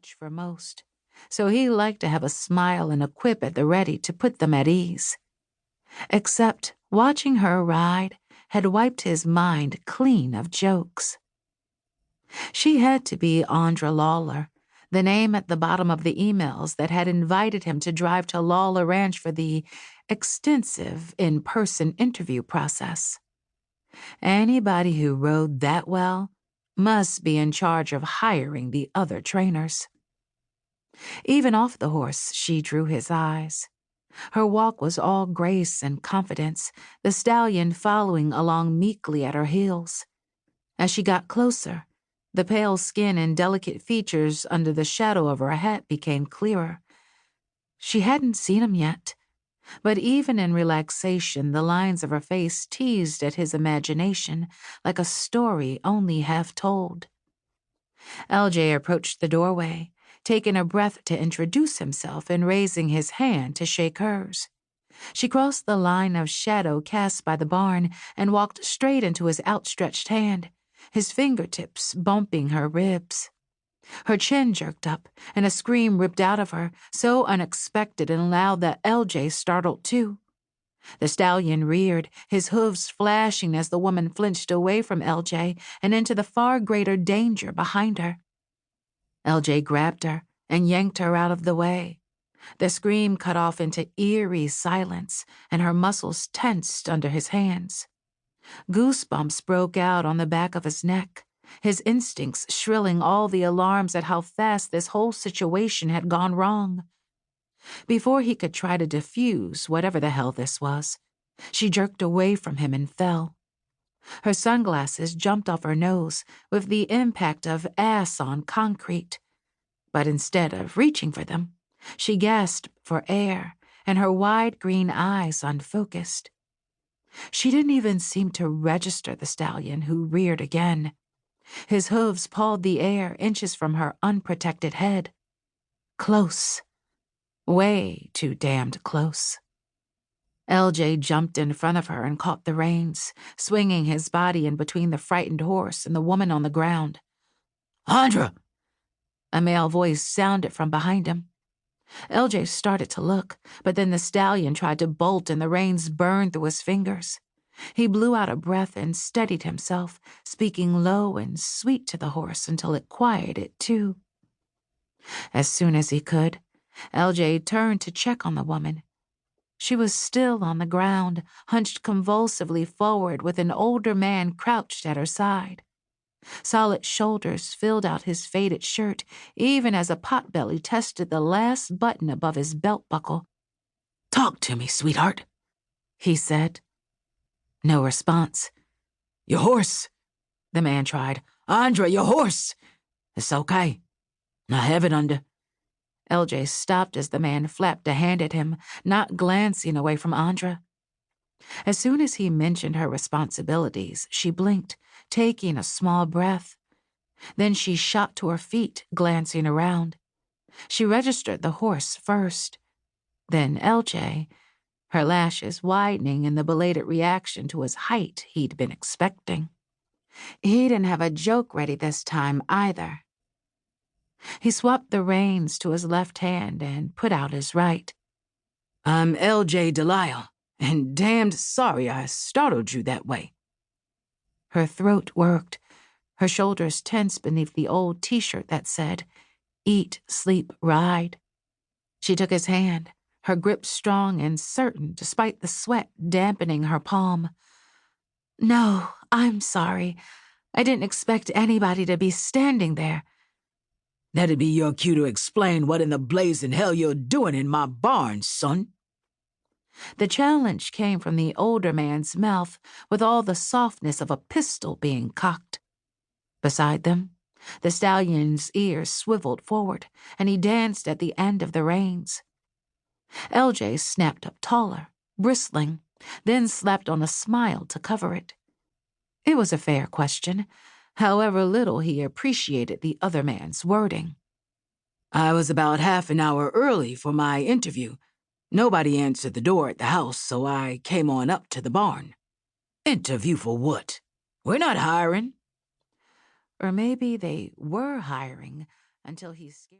much for most, so he liked to have a smile and a quip at the ready to put them at ease. Except watching her ride had wiped his mind clean of jokes. She had to be Andra Lawler, the name at the bottom of the emails that had invited him to drive to Lawler Ranch for the extensive in-person interview process. Anybody who rode that well must be in charge of hiring the other trainers. Even off the horse, she drew his eyes. Her walk was all grace and confidence, the stallion following along meekly at her heels. As she got closer, the pale skin and delicate features under the shadow of her hat became clearer. She hadn't seen him yet, but even in relaxation, the lines of her face teased at his imagination like a story only half told. LJ approached the doorway, taking a breath to introduce himself and raising his hand to shake hers. She crossed the line of shadow cast by the barn and walked straight into his outstretched hand, his fingertips bumping her ribs. Her chin jerked up, and a scream ripped out of her, so unexpected and loud that LJ startled too. The stallion reared, his hooves flashing as the woman flinched away from LJ and into the far greater danger behind her. LJ grabbed her and yanked her out of the way. The scream cut off into eerie silence, and her muscles tensed under his hands. Goosebumps broke out on the back of his neck, his instincts shrilling all the alarms at how fast this whole situation had gone wrong. Before he could try to defuse whatever the hell this was, she jerked away from him and fell. Her sunglasses jumped off her nose with the impact of ass on concrete. But instead of reaching for them, she gasped for air, and her wide green eyes unfocused. She didn't even seem to register the stallion, who reared again. His hooves pawed the air inches from her unprotected head. Close. Way too damned close. LJ jumped in front of her and caught the reins, swinging his body in between the frightened horse and the woman on the ground. "Andra!" A male voice sounded from behind him. LJ started to look, but then the stallion tried to bolt and the reins burned through his fingers. He blew out a breath and steadied himself, speaking low and sweet to the horse until it quieted too. As soon as he could, LJ turned to check on the woman. She was still on the ground, hunched convulsively forward with an older man crouched at her side. Solid shoulders filled out his faded shirt, even as a potbelly tested the last button above his belt buckle. "Talk to me, sweetheart," he said. No response. "Your horse," the man tried. "Andra, your horse." "It's okay. I have it under." LJ stopped as the man flapped a hand at him, not glancing away from Andra. As soon as he mentioned her responsibilities, she blinked, taking a small breath. Then she shot to her feet, glancing around. She registered the horse first, then LJ, her lashes widening in the belated reaction to his height he'd been expecting. He didn't have a joke ready this time either. He swapped the reins to his left hand and put out his right. "I'm LJ Delisle, and damned sorry I startled you that way." Her throat worked, her shoulders tense beneath the old T-shirt that said, "Eat, Sleep, Ride." She took his hand, her grip strong and certain despite the sweat dampening her palm. "No, I'm sorry. I didn't expect anybody to be standing there." "That'd be your cue to explain what in the blazing hell you're doing in my barn, son." The challenge came from the older man's mouth with all the softness of a pistol being cocked. Beside them, the stallion's ears swiveled forward, and he danced at the end of the reins. LJ snapped up taller, bristling, then slapped on a smile to cover it. It was a fair question, however little he appreciated the other man's wording. "I was about half an hour early for my interview. Nobody answered the door at the house, so I came on up to the barn." "Interview for what? We're not hiring." Or maybe they were hiring until he scared.